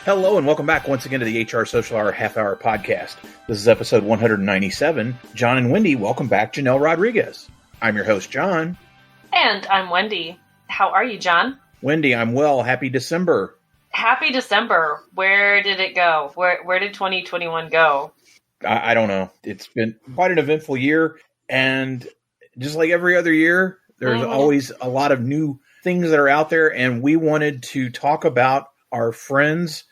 Hello and welcome back once again to the HR Social Hour Half Hour Podcast. This is episode 197. Jon and Wendy, welcome back. Janelle Rodriguez. I'm your host, Jon. And I'm Wendy. How are you, Jon? Wendy, I'm well. Happy December. Happy December. Where did it go? Where did 2021 go? I don't know. It's been quite an eventful year. And just like every other year, there's always a lot of new things that are out there. And we wanted to talk about our friends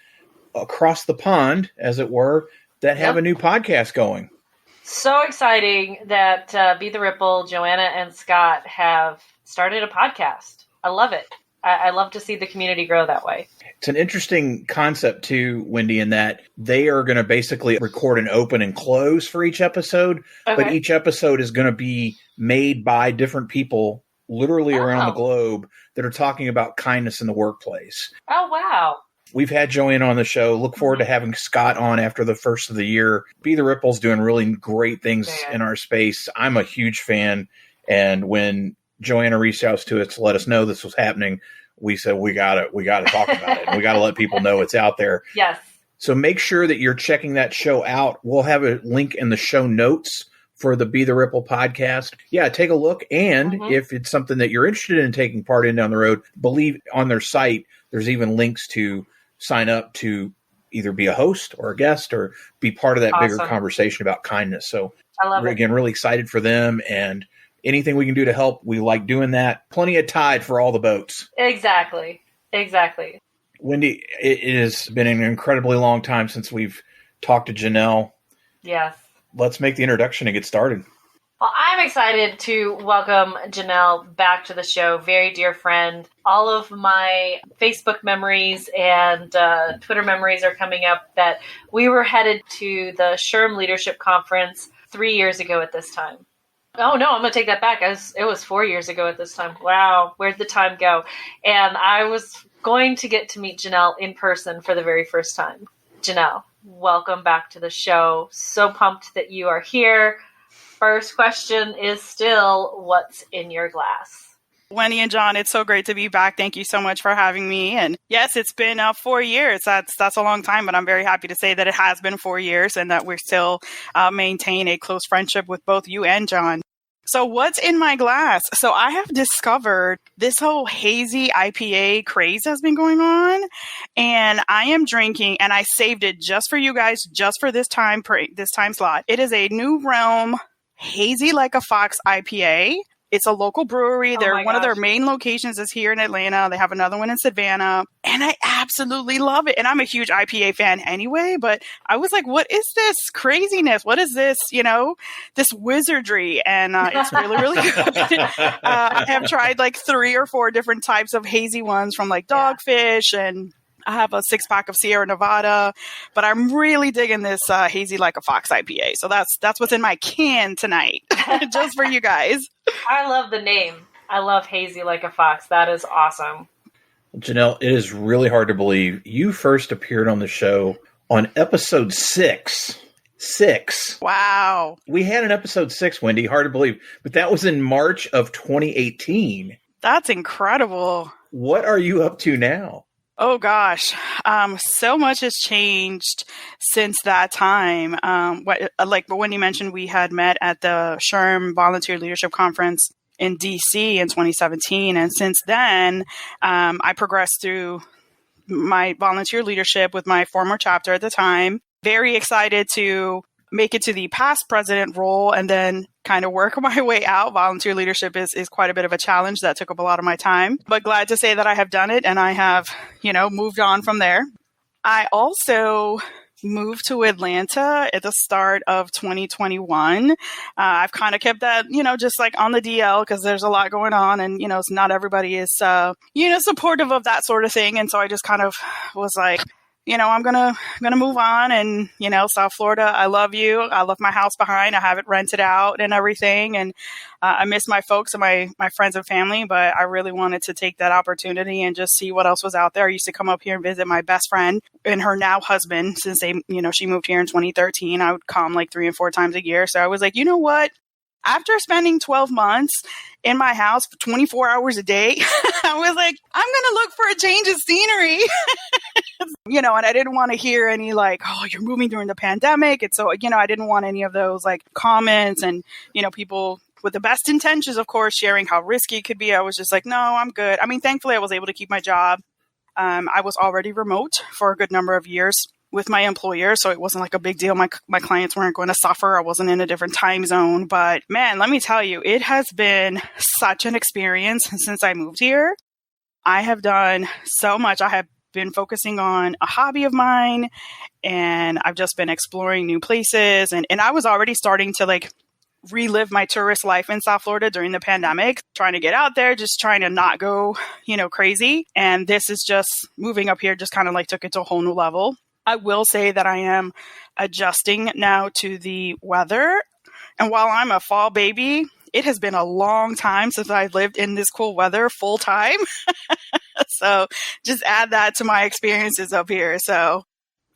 across the pond, as it were, that have a new podcast going. So exciting that Be the Ripple, Joanna and Scott have started a podcast. I love it. I love to see the community grow that way. It's an interesting concept too, Wendy, in that they are going to basically record an open and close for each episode, but each episode is going to be made by different people literally around the globe that are talking about kindness in the workplace. Oh, wow. We've had Joanna on the show. Look forward to having Scott on after the first of the year. Be the Ripple's doing really great things in our space. I'm a huge fan. And when Joanna reached out to us to let us know this was happening, we said, we got to talk about it. And we got to let people know it's out there. Yes. So make sure that you're checking that show out. We'll have a link in the show notes for the Be the Ripple podcast. Yeah, take a look. And if it's something that you're interested in taking part in down the road, believe on their site, there's even links to sign up to either be a host or a guest or be part of that bigger conversation about kindness. So we're again really excited for them, and anything we can do to help, we like doing that. Plenty of tide for all the boats. Exactly. Wendy, it has been an incredibly long time since we've talked to Janelle. Yes. Let's make the introduction and get started. Well, I'm excited to welcome Janelle back to the show. Very dear friend. All of my Facebook memories and Twitter memories are coming up that we were headed to the SHRM Leadership Conference 3 years ago at this time. Oh, no, I'm going to take that back. It was 4 years ago at this time. Wow, where'd the time go? And I was going to get to meet Janelle in person for the very first time. Janelle, welcome back to the show. So pumped that you are here. First question is still, what's in your glass? Wendy and Jon, it's so great to be back. Thank you so much for having me. And yes, it's been 4 years. That's a long time, but I'm very happy to say that it has been 4 years and that we're still maintain a close friendship with both you and Jon. So what's in my glass? So I have discovered this whole hazy IPA craze has been going on, and I am drinking, and I saved it just for you guys, just for this time slot. It is a New Realm Hazy Like a Fox IPA. It's a local brewery. One of their main locations is here in Atlanta. They have another one in Savannah, and I absolutely love it. And I'm a huge IPA fan anyway, but I was like, what is this craziness? What is this, this wizardry? And it's really, really good. I have tried like 3 or 4 different types of hazy ones from like Dogfish, and I have a 6-pack of Sierra Nevada, but I'm really digging this Hazy Like a Fox IPA. So that's what's in my can tonight, just for you guys. I love the name. I love Hazy Like a Fox. That is awesome. Janelle, it is really hard to believe you first appeared on the show on episode 6. 6. Wow. We had an episode 6, Wendy, hard to believe, but that was in March of 2018. That's incredible. What are you up to now? Oh gosh, so much has changed since that time. Like Wendy mentioned, we had met at the SHRM Volunteer Leadership Conference in DC in 2017, and since then, I progressed through my volunteer leadership with my former chapter at the time. Very excited to make it to the past president role and then kind of work my way out. Volunteer leadership is quite a bit of a challenge that took up a lot of my time, but glad to say that I have done it and I have, moved on from there. I also moved to Atlanta at the start of 2021. I've kind of kept that, just like on the DL because there's a lot going on and, not everybody is, supportive of that sort of thing. And so I just kind of was like, I'm gonna move on, and South Florida, I love you. I left my house behind. I have it rented out and everything, and I miss my folks and my friends and family. But I really wanted to take that opportunity and just see what else was out there. I used to come up here and visit my best friend and her now husband since she moved here in 2013. I would come like 3 and 4 times a year. So I was like, you know what? After spending 12 months in my house for 24 hours a day, I was like, I'm going to look for a change of scenery. And I didn't want to hear any like, oh, you're moving during the pandemic. And so, I didn't want any of those like comments and, people with the best intentions, of course, sharing how risky it could be. I was just like, no, I'm good. I mean, thankfully, I was able to keep my job. I was already remote for a good number of years with my employer, so it wasn't like a big deal. My clients weren't going to suffer. I wasn't in a different time zone. But man, let me tell you, it has been such an experience since I moved here. I have done so much. I have been focusing on a hobby of mine, and I've just been exploring new places. And I was already starting to like relive my tourist life in South Florida during the pandemic, trying to get out there, just trying to not go, crazy. And this is just moving up here, just kind of like took it to a whole new level. I will say that I am adjusting now to the weather. And while I'm a fall baby, it has been a long time since I've lived in this cool weather full time. So just add that to my experiences up here. So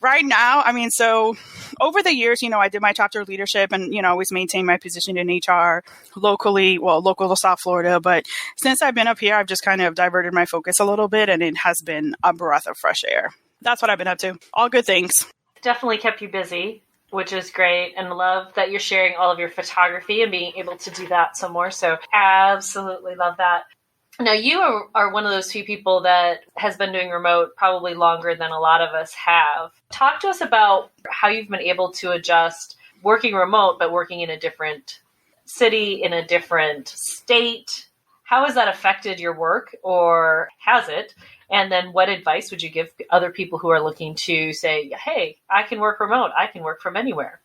right now, so over the years, I did my chapter leadership and, always maintained my position in HR local to South Florida. But since I've been up here, I've just kind of diverted my focus a little bit, and it has been a breath of fresh air. That's what I've been up to. All good things. Definitely kept you busy, which is great. And love that you're sharing all of your photography and being able to do that some more. So absolutely love that. Now, you are one of those few people that has been doing remote probably longer than a lot of us have. Talk to us about how you've been able to adjust working remote, but working in a different city, in a different state. How has that affected your work, or has it? And then what advice would you give other people who are looking to say, hey, I can work remote. I can work from anywhere?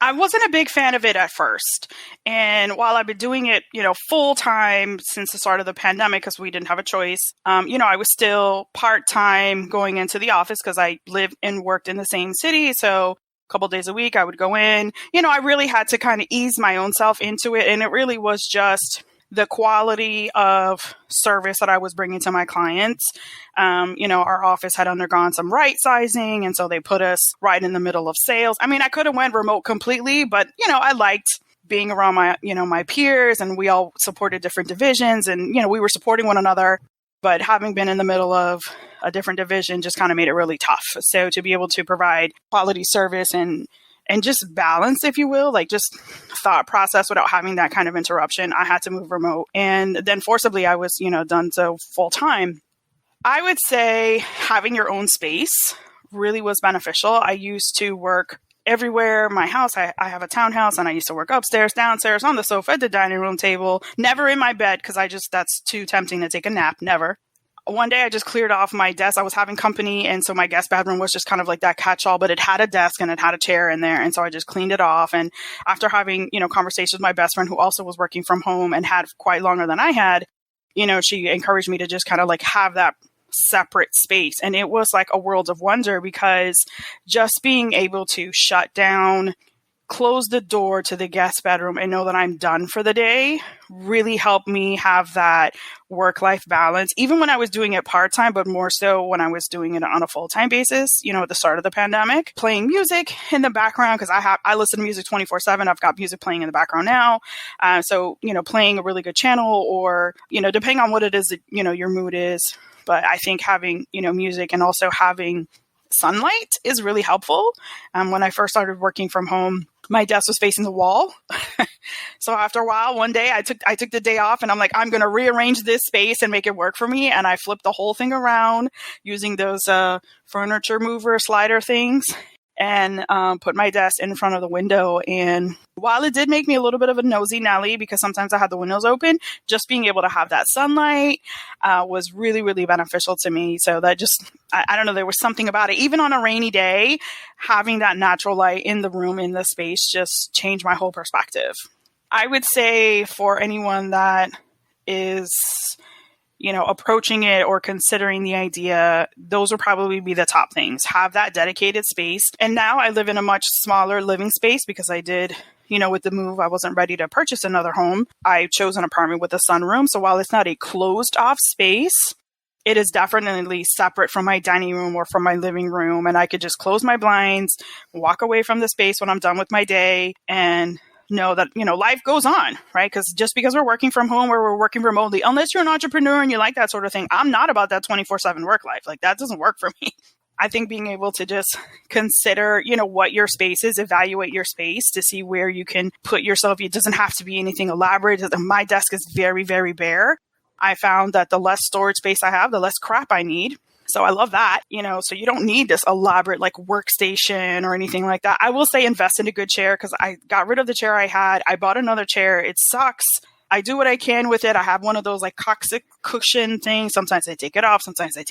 I wasn't a big fan of it at first. And while I've been doing it, full time since the start of the pandemic, because we didn't have a choice, I was still part time going into the office because I lived and worked in the same city. So a couple days a week I would go in. I really had to kind of ease my own self into it. And it really was just the quality of service that I was bringing to my clients. Our office had undergone some right sizing, and so they put us right in the middle of sales. I could have went remote completely, but, I liked being around my peers, and we all supported different divisions, and, we were supporting one another. But having been in the middle of a different division just kind of made it really tough. So to be able to provide quality service and just balance, if you will, like just thought process without having that kind of interruption, I had to move remote. And then forcibly I was, done so full time. I would say having your own space really was beneficial. I used to work everywhere. My house, I have a townhouse, and I used to work upstairs, downstairs, on the sofa, at the dining room table, never in my bed because that's too tempting to take a nap. Never. One day I just cleared off my desk. I was having company, and so my guest bedroom was just kind of like that catch-all, but it had a desk and it had a chair in there. And so I just cleaned it off. And after having, conversations with my best friend who also was working from home and had quite longer than I had, she encouraged me to just kind of like have that separate space. And it was like a world of wonder, because just being able to shut down, close the door to the guest bedroom and know that I'm done for the day really helped me have that work-life balance, even when I was doing it part-time, but more so when I was doing it on a full-time basis, at the start of the pandemic, playing music in the background, because I listen to music 24/7. I've got music playing in the background now. So, playing a really good channel, or, depending on what it is that, your mood is. But I think having, music and also having sunlight is really helpful. When I first started working from home, my desk was facing the wall. So after a while, one day I took the day off, and I'm like, I'm going to rearrange this space and make it work for me. And I flipped the whole thing around using those furniture mover slider things, and put my desk in front of the window. And while it did make me a little bit of a nosy Nelly, because sometimes I had the windows open, just being able to have that sunlight was really, really beneficial to me. So that just, I don't know, there was something about it. Even on a rainy day, having that natural light in the room, in the space, just changed my whole perspective. I would say for anyone that is approaching it or considering the idea, those would probably be the top things. Have that dedicated space. And now I live in a much smaller living space because I did, with the move, I wasn't ready to purchase another home. I chose an apartment with a sunroom. So while it's not a closed off space, it is definitely separate from my dining room or from my living room. And I could just close my blinds, walk away from the space when I'm done with my day, and know that, life goes on, right? Because just because we're working from home or we're working remotely, unless you're an entrepreneur and you like that sort of thing, I'm not about that 24/7 work life. Like, that doesn't work for me. I think being able to just consider, what your space is, evaluate your space to see where you can put yourself. It doesn't have to be anything elaborate. My desk is very, very bare. I found that the less storage space I have, the less crap I need. So I love that, so you don't need this elaborate like workstation or anything like that. I will say invest in a good chair, because I got rid of the chair I had. I bought another chair. It sucks. I do what I can with it. I have one of those like coccyx cushion things. Sometimes I take it off. Sometimes I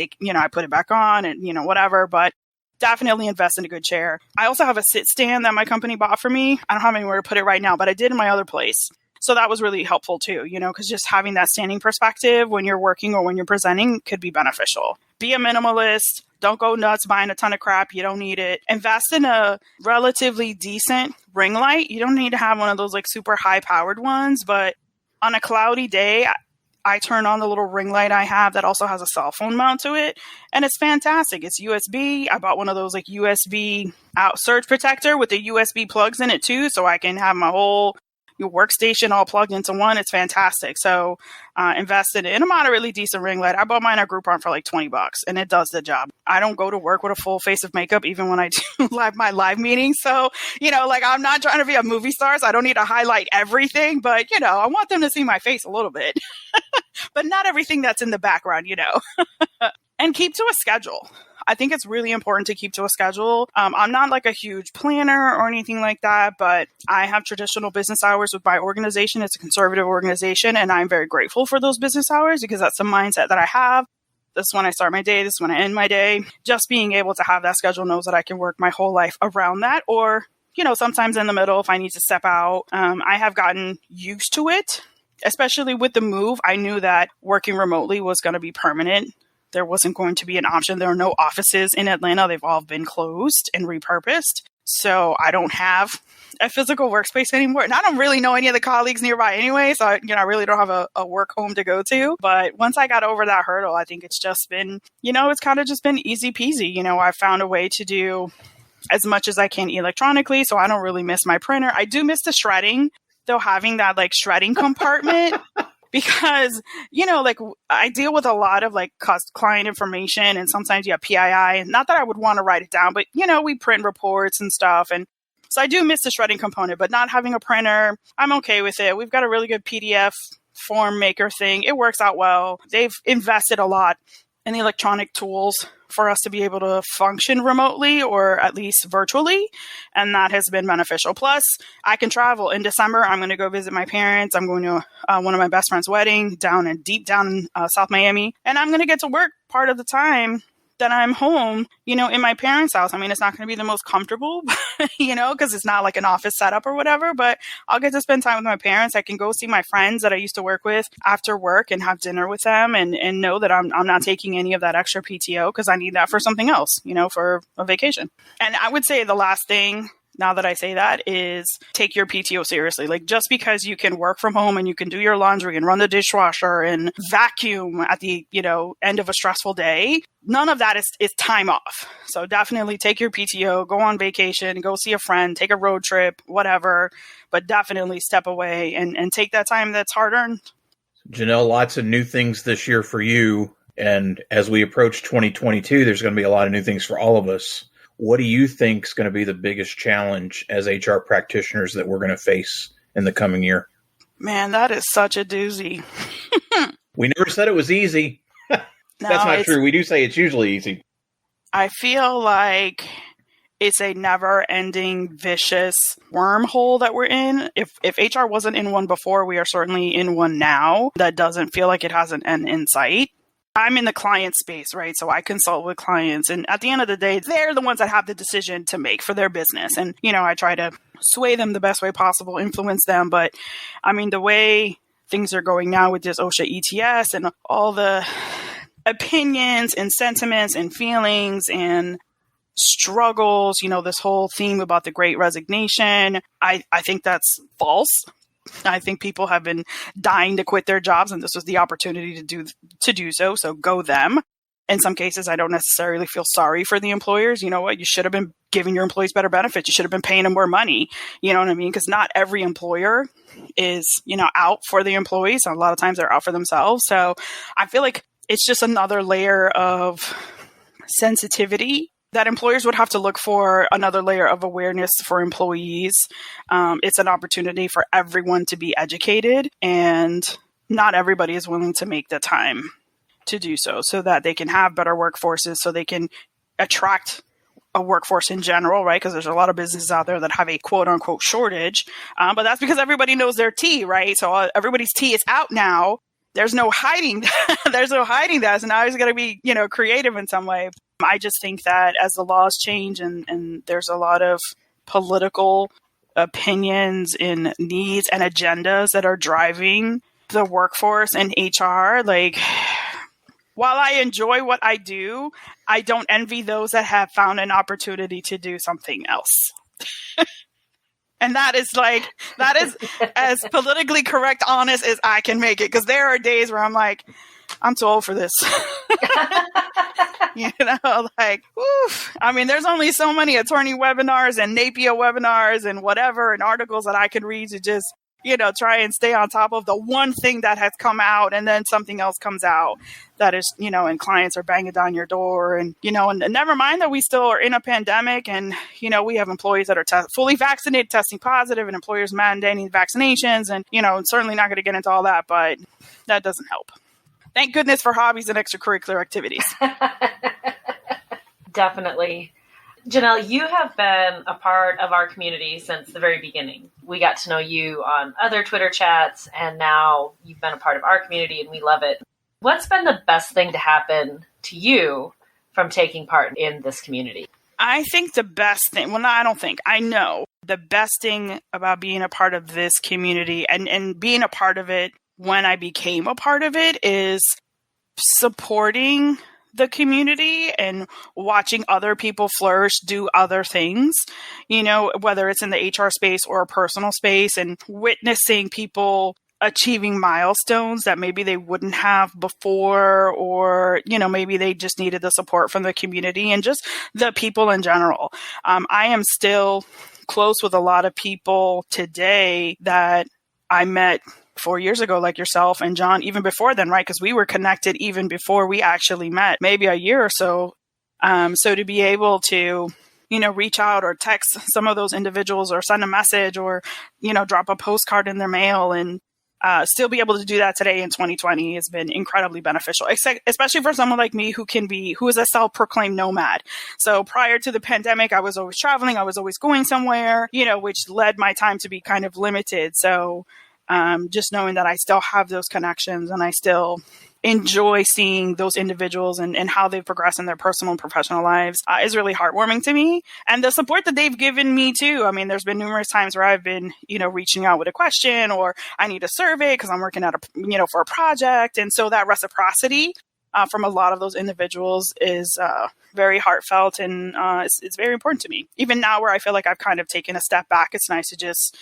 put it back on and, whatever, but definitely invest in a good chair. I also have a sit stand that my company bought for me. I don't have anywhere to put it right now, but I did in my other place. So that was really helpful too, because just having that standing perspective when you're working or when you're presenting could be beneficial. Be a minimalist. Don't go nuts buying a ton of crap. You don't need it. Invest in a relatively decent ring light. You don't need to have one of those like super high powered ones, but on a cloudy day, I turn on the little ring light I have that also has a cell phone mount to it. And it's fantastic. It's USB. I bought one of those like USB out surge protector with the USB plugs in it too. So I can have my whole workstation all plugged into one. It's fantastic. So invested in a moderately decent ring light. I bought mine at Groupon for like $20 and it does the job. I don't go to work with a full face of makeup even when I do my live meetings. So, I'm not trying to be a movie star, so I don't need to highlight everything, but I want them to see my face a little bit, but not everything that's in the background, and keep to a schedule. I think it's really important to keep to a schedule. I'm not like a huge planner or anything like that, but I have traditional business hours with my organization. It's a conservative organization, and I'm very grateful for those business hours because that's the mindset that I have. This is when I start my day. This is when I end my day. Just being able to have that schedule knows that I can work my whole life around that, or, sometimes in the middle if I need to step out. I have gotten used to it, especially with the move. I knew that working remotely was going to be permanent. There wasn't going to be an option. There are no offices in Atlanta. They've all been closed and repurposed. So I don't have a physical workspace anymore. And I don't really know any of the colleagues nearby anyway. So, I really don't have a work home to go to. But once I got over that hurdle, I think it's just been, it's kind of just been easy peasy. I found a way to do as much as I can electronically. So I don't really miss my printer. I do miss the shredding, though, having that like shredding compartment. Because, I deal with a lot of like client information, and sometimes you have PII, and not that I would want to write it down, but, we print reports and stuff. And so I do miss the shredding component, but not having a printer, I'm okay with it. We've got a really good PDF form maker thing. It works out well. They've invested a lot in the electronic tools for us to be able to function remotely or at least virtually. And that has been beneficial. Plus, I can travel. In December, I'm going to go visit my parents. I'm going to one of my best friend's wedding deep down in South Miami. And I'm going to get to work part of the time that I'm home, in my parents' house. I mean, it's not going to be the most comfortable, because it's not like an office setup or whatever, but I'll get to spend time with my parents. I can go see my friends that I used to work with after work and have dinner with them and know that I'm not taking any of that extra PTO because I need that for something else, for a vacation. And I would say the last thing, now that I say that, is take your PTO seriously. Like, just because you can work from home and you can do your laundry and run the dishwasher and vacuum at the, end of a stressful day, none of that is time off. So definitely take your PTO, go on vacation, go see a friend, take a road trip, whatever, but definitely step away and take that time that's hard earned. Janelle, lots of new things this year for you. And as we approach 2022, there's going to be a lot of new things for all of us. What do you think is going to be the biggest challenge as HR practitioners that we're going to face in the coming year? Man, that is such a doozy. We never said it was easy. That's not true. We do say it's usually easy. I feel like it's a never-ending, vicious wormhole that we're in. If HR wasn't in one before, we are certainly in one now that doesn't feel like it has an end in sight. I'm in the client space, right? So I consult with clients, and at the end of the day, they're the ones that have the decision to make for their business. And, I try to sway them the best way possible, influence them. But I mean, the way things are going now with this OSHA ETS and all the opinions and sentiments and feelings and struggles, this whole theme about the Great Resignation, I think that's false. I think people have been dying to quit their jobs, and this was the opportunity to do so. So go them. In some cases, I don't necessarily feel sorry for the employers. You know what? You should have been giving your employees better benefits. You should have been paying them more money. You know what I mean? Because not every employer is, out for the employees. A lot of times they're out for themselves. So I feel like it's just another layer of sensitivity that employers would have to look for, another layer of awareness for employees. It's an opportunity for everyone to be educated, and not everybody is willing to make the time to do so that they can have better workforces, so they can attract a workforce in general, right? Because there's a lot of businesses out there that have a quote unquote shortage, but that's because everybody knows their tea, right? So everybody's tea is out now. There's no hiding. There's no hiding that. So now it's got to be, creative in some way. I just think that as the laws change and there's a lot of political opinions and needs and agendas that are driving the workforce and HR, like, while I enjoy what I do, I don't envy those that have found an opportunity to do something else. And that is as politically correct, honest as I can make it. Because there are days where I'm like, I'm too old for this. Oof. I mean, there's only so many attorney webinars and Napier webinars and whatever and articles that I could read to just, try and stay on top of the one thing that has come out, and then something else comes out that is, and clients are banging down your door, and, and never mind that we still are in a pandemic, and, we have employees that are fully vaccinated, testing positive, and employers mandating vaccinations, and, certainly not going to get into all that, but that doesn't help. Thank goodness for hobbies and extracurricular activities. Definitely. Janelle, you have been a part of our community since the very beginning. We got to know you on other Twitter chats, and now you've been a part of our community, and we love it. What's been the best thing to happen to you from taking part in this community? I think the best thing, I know the best thing about being a part of this community and being a part of it when I became a part of it is supporting the community and watching other people flourish, do other things, whether it's in the HR space or a personal space, and witnessing people achieving milestones that maybe they wouldn't have before, or, maybe they just needed the support from the community and just the people in general. I am still close with a lot of people today that I met 4 years ago, like yourself and Jon, even before then, right? Because we were connected even before we actually met, maybe a year or so. So to be able to, reach out or text some of those individuals or send a message or, drop a postcard in their mail and still be able to do that today in 2020 has been incredibly beneficial, especially for someone like me who is a self-proclaimed nomad. So prior to the pandemic, I was always traveling. I was always going somewhere, which led my time to be kind of limited. So just knowing that I still have those connections and I still enjoy seeing those individuals and how they've progressed in their personal and professional lives is really heartwarming to me. And the support that they've given me too. I mean, there's been numerous times where I've been, reaching out with a question, or I need a survey because I'm working at for a project. And so that reciprocity from a lot of those individuals is very heartfelt, and it's very important to me. Even now where I feel like I've kind of taken a step back, it's nice to just,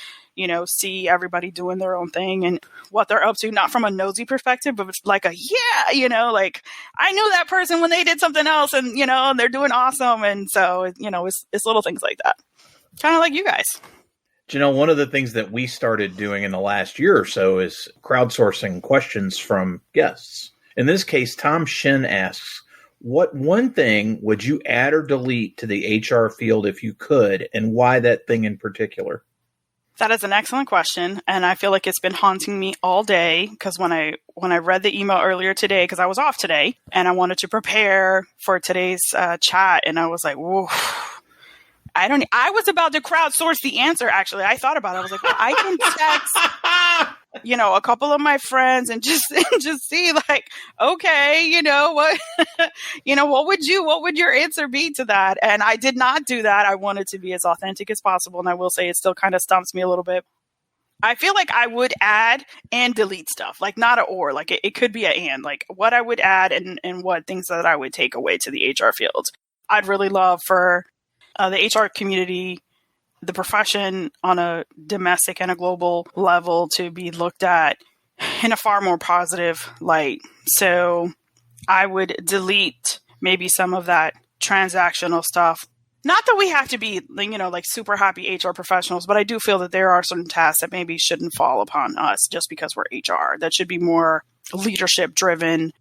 see everybody doing their own thing and what they're up to, not from a nosy perspective, but like like I knew that person when they did something else, and, and they're doing awesome. And so, it's little things like that. Kind of like you guys. Janelle, one of the things that we started doing in the last year or so is crowdsourcing questions from guests. In this case, Tom Shin asks, what one thing would you add or delete to the HR field if you could, and why that thing in particular? That is an excellent question, and I feel like it's been haunting me all day, because when I read the email earlier today, because I was off today, and I wanted to prepare for today's chat, and I was like, whoa. I was about to crowdsource the answer, actually. I thought about it. I was like, well, I can text a couple of my friends and just see, like, okay, what what would your answer be to that? And I did not do that. I wanted to be as authentic as possible. And I will say it still kind of stumps me a little bit. I feel like I would add and delete stuff, like not a or, like it could be a and, like what I would add and what things that I would take away to the HR field. I'd really love for the HR community, the profession on a domestic and a global level, to be looked at in a far more positive light. So I would delete maybe some of that transactional stuff. Not that we have to be, like super happy HR professionals, but I do feel that there are certain tasks that maybe shouldn't fall upon us just because we're HR. That should be more leadership driven,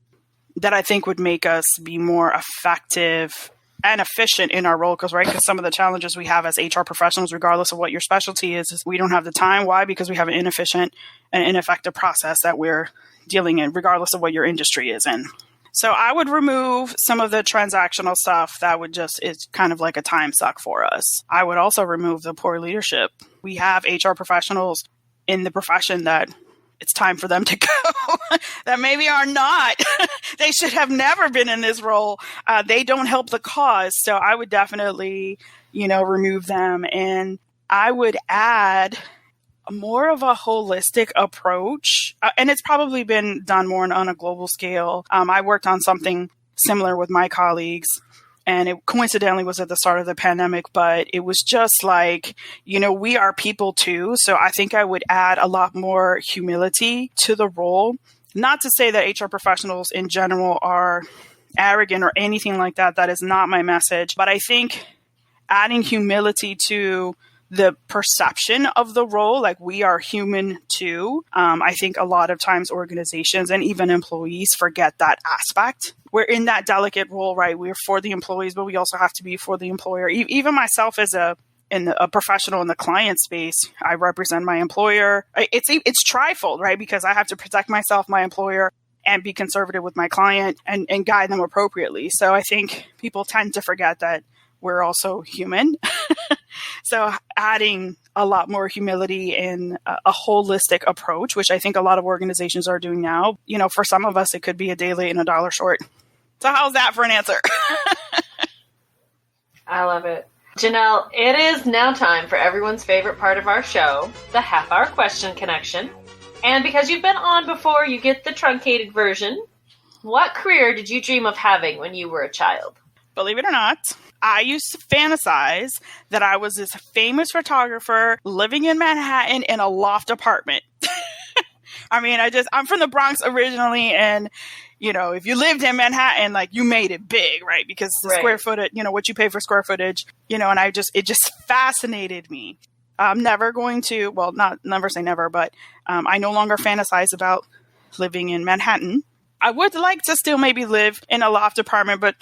that I think would make us be more effective and efficient in our role. Because some of the challenges we have as HR professionals, regardless of what your specialty is we don't have the time. Why? Because we have an inefficient and ineffective process that we're dealing in, regardless of what your industry is in. So I would remove some of the transactional stuff that it's kind of like a time suck for us. I would also remove the poor leadership. We have HR professionals in the profession that it's time for them to go, that maybe are not. They should have never been in this role. They don't help the cause. So I would definitely, remove them. And I would add more of a holistic approach. And it's probably been done more on a global scale. I worked on something similar with my colleagues, and it coincidentally was at the start of the pandemic, but it was just like, we are people too. So I think I would add a lot more humility to the role. Not to say that HR professionals in general are arrogant or anything like that. That is not my message. But I think adding humility to the perception of the role, like we are human too. I think a lot of times organizations and even employees forget that aspect. We're in that delicate role, right? We're for the employees, but we also have to be for the employer. Even myself as a professional in the client space, I represent my employer. It's trifold, right? Because I have to protect myself, my employer, and be conservative with my client and guide them appropriately. So I think people tend to forget that we're also human. So adding a lot more humility and a holistic approach, which I think a lot of organizations are doing now. For some of us, it could be a day late and $1 short. So how's that for an answer? I love it. Janelle, it is now time for everyone's favorite part of our show, the half-hour question connection. And because you've been on before, you get the truncated version. What career did you dream of having when you were a child? Believe it or not, I used to fantasize that I was this famous photographer living in Manhattan in a loft apartment. I'm from the Bronx originally, and if you lived in Manhattan, like you made it big, right? Because the square footage, what you pay for square footage, and it just fascinated me. I'm never going to, well, not never say never, but I no longer fantasize about living in Manhattan. I would like to still maybe live in a loft apartment, but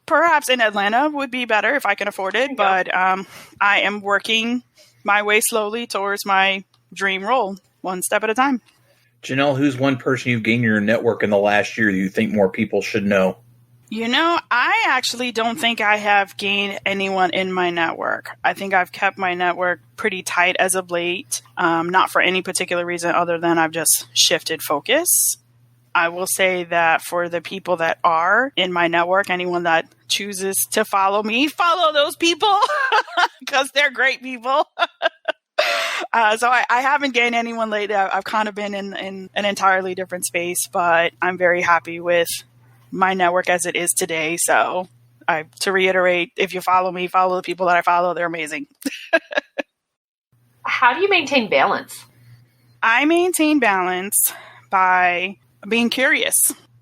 perhaps in Atlanta would be better if I can afford it. But I am working my way slowly towards my dream role, one step at a time. Janelle, who's one person you've gained in your network in the last year that you think more people should know? I actually don't think I have gained anyone in my network. I think I've kept my network pretty tight as of late, not for any particular reason other than I've just shifted focus. I will say that for the people that are in my network, anyone that chooses to follow me, follow those people because they're great people. So I haven't gained anyone lately. I've kind of been in an entirely different space, but I'm very happy with my network as it is today. So to reiterate, if you follow me, follow the people that I follow. They're amazing. How do you maintain balance? I maintain balance by being curious.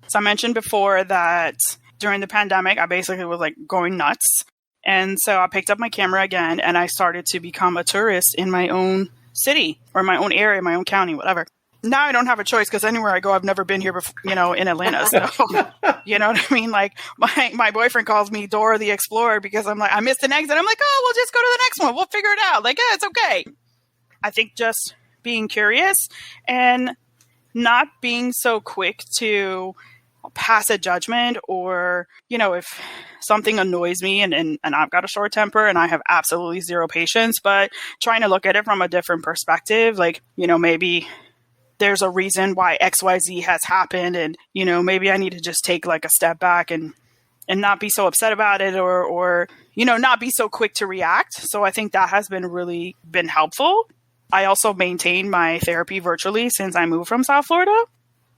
So I mentioned before that during the pandemic, I basically was like going nuts. And so I picked up my camera again and I started to become a tourist in my own city or my own area, my own county, whatever. Now I don't have a choice because anywhere I go, I've never been here before, in Atlanta. So, you know what I mean? Like my boyfriend calls me Dora the Explorer because I'm like, I missed an exit. I'm like, oh, we'll just go to the next one. We'll figure it out. Like, yeah, it's okay. I think just being curious and not being so quick to pass a judgment or, if something annoys me and I've got a short temper and I have absolutely zero patience, but trying to look at it from a different perspective, like, maybe there's a reason why XYZ has happened and, maybe I need to just take like a step back and not be so upset about it or, not be so quick to react. So I think that has really been helpful. I also maintain my therapy virtually since I moved from South Florida.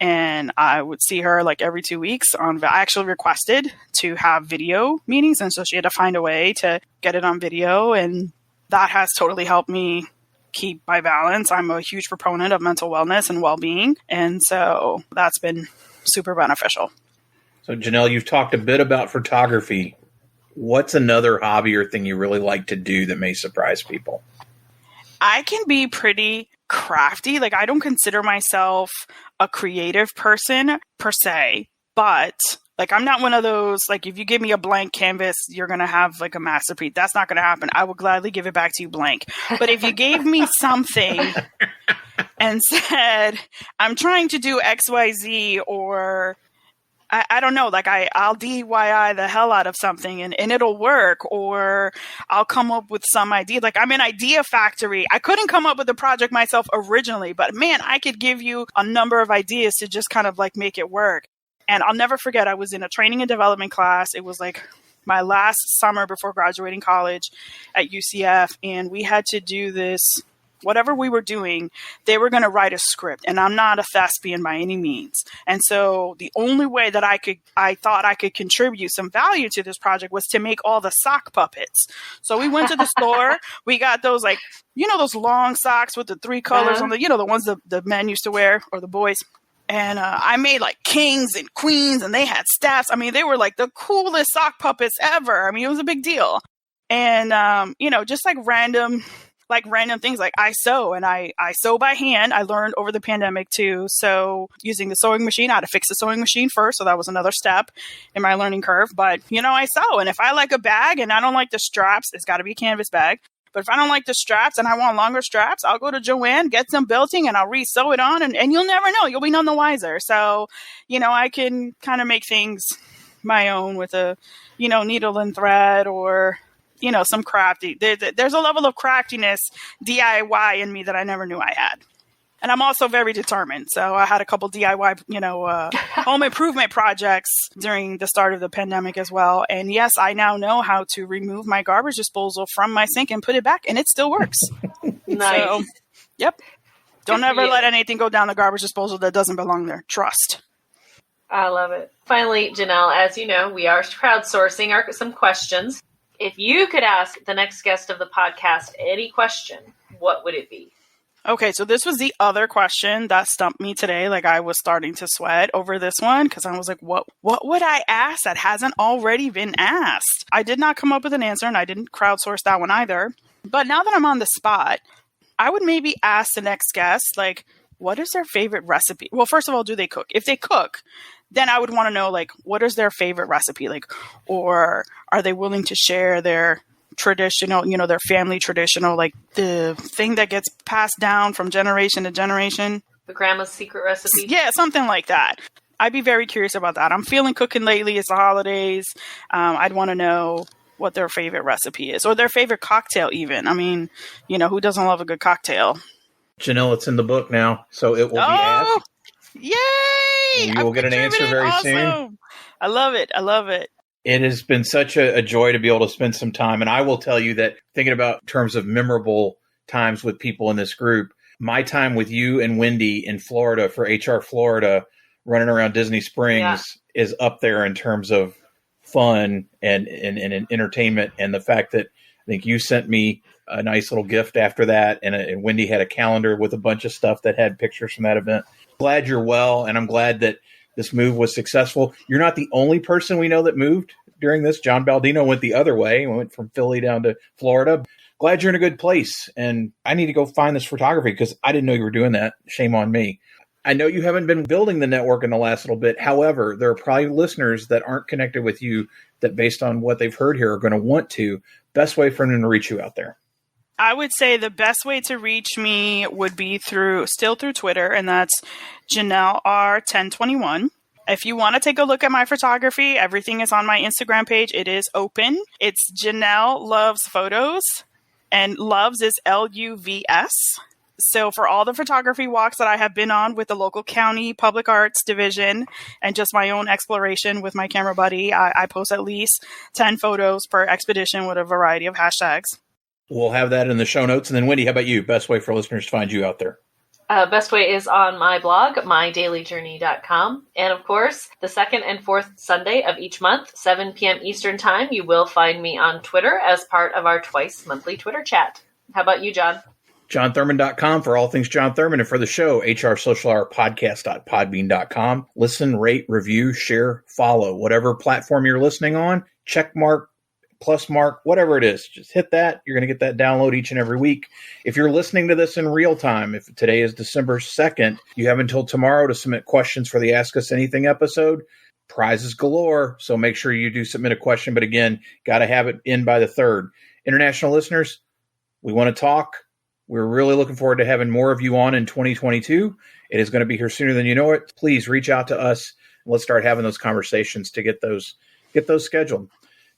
And I would see her like every 2 weeks I actually requested to have video meetings. And so she had to find a way to get it on video. And that has totally helped me keep my balance. I'm a huge proponent of mental wellness and well-being. And so that's been super beneficial. So, Janelle, you've talked a bit about photography. What's another hobby or thing you really like to do that may surprise people? I can be pretty crafty. Like, I don't consider myself a creative person per se, but like, I'm not one of those, like, if you give me a blank canvas, you're going to have like a masterpiece. That's not going to happen. I will gladly give it back to you blank. But if you gave me something and said, I'm trying to do XYZ, or I don't know, like I'll DIY the hell out of something and it'll work, or I'll come up with some idea. Like, I'm an idea factory. I couldn't come up with the project myself originally, but man, I could give you a number of ideas to just kind of like make it work. And I'll never forget, I was in a training and development class. It was like my last summer before graduating college at UCF. And we had to do this, whatever we were doing, they were going to write a script. And I'm not a thespian by any means. And so the only way that I thought I could contribute some value to this project was to make all the sock puppets. So we went to the store. We got those, like, those long socks with the 3 colors on the, the ones the men used to wear, or the boys. And I made like kings and queens, and they had staffs. I mean, they were like the coolest sock puppets ever. I mean, it was a big deal. And, just like random things, like I sew, and I sew by hand. I learned over the pandemic to sew using the sewing machine. I had to fix the sewing machine first. So that was another step in my learning curve. But, I sew. And if I like a bag and I don't like the straps, it's got to be a canvas bag. But if I don't like the straps and I want longer straps, I'll go to Joann, get some belting, and I'll re-sew it on, and you'll never know. You'll be none the wiser. So, I can kind of make things my own with a, needle and thread, or, some crafty. There's a level of craftiness, DIY in me that I never knew I had. And I'm also very determined. So I had a couple DIY, home improvement projects during the start of the pandemic as well. And yes, I now know how to remove my garbage disposal from my sink and put it back, and it still works. Nice. So, yep. Don't ever let anything go down the garbage disposal that doesn't belong there. Trust. I love it. Finally, Janelle, as you know, we are crowdsourcing some questions. If you could ask the next guest of the podcast any question, what would it be? Okay, so this was the other question that stumped me today. Like, I was starting to sweat over this one because I was like, what would I ask that hasn't already been asked? I did not come up with an answer, and I didn't crowdsource that one either. But now that I'm on the spot, I would maybe ask the next guest, like, what is their favorite recipe? Well, first of all, do they cook? If they cook, then I would want to know, like, what is their favorite recipe? Like, or are they willing to share their traditional, their family traditional, like the thing that gets passed down from generation to generation. The grandma's secret recipe? Yeah, something like that. I'd be very curious about that. I'm feeling cooking lately. It's the holidays. I'd want to know what their favorite recipe is, or their favorite cocktail even. I mean, who doesn't love a good cocktail? Janelle, it's in the book now, so it will be asked. Yay! You will get an answer very soon. I love it. I love it. It has been such a joy to be able to spend some time. And I will tell you that, thinking about terms of memorable times with people in this group, my time with you and Wendy in Florida for HR Florida, running around Disney Springs, is up there in terms of fun and entertainment. And the fact that I think you sent me a nice little gift after that. And Wendy had a calendar with a bunch of stuff that had pictures from that event. Glad you're well. And I'm glad that this move was successful. You're not the only person we know that moved during this. John Baldino went the other way. Went from Philly down to Florida. Glad you're in a good place. And I need to go find this photography because I didn't know you were doing that. Shame on me. I know you haven't been building the network in the last little bit. However, there are probably listeners that aren't connected with you that, based on what they've heard here, are going to want to. Best way for them to reach you out there? I would say the best way to reach me would be through Twitter, and that's Janelle R1021. If you want to take a look at my photography, everything is on my Instagram page. It is open. It's Janelle Loves Photos, and Loves is LUVS. So for all the photography walks that I have been on with the local county public arts division and just my own exploration with my camera buddy, I post at least 10 photos per expedition with a variety of hashtags. We'll have that in the show notes. And then, Wendy, how about you? Best way for listeners to find you out there? Best way is on my blog, mydailyjourney.com. And of course, the second and fourth Sunday of each month, 7 p.m. Eastern Time, you will find me on Twitter as part of our twice monthly Twitter chat. How about you, John? JonThurman.com for all things Jon Thurman, and for the show, hrsocialhourpodcast.podbean.com. Listen, rate, review, share, follow. Whatever platform you're listening on, check mark, plus mark, whatever it is. Just hit that. You're going to get that download each and every week. If you're listening to this in real time, if today is December 2nd, you have until tomorrow to submit questions for the Ask Us Anything episode. Prizes galore, so make sure you do submit a question. But again, got to have it in by the 3rd. International listeners, we want to talk. We're really looking forward to having more of you on in 2022. It is going to be here sooner than you know it. Please reach out to us and let's start having those conversations to get those scheduled.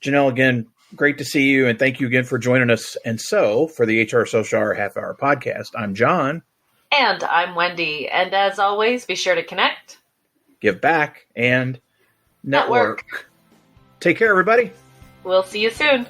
Janelle, again, great to see you, and thank you again for joining us. And so, for the HR Social Hour Half Hour Podcast, I'm Jon. And I'm Wendy. And as always, be sure to connect, give back, and network. Take care, everybody. We'll see you soon.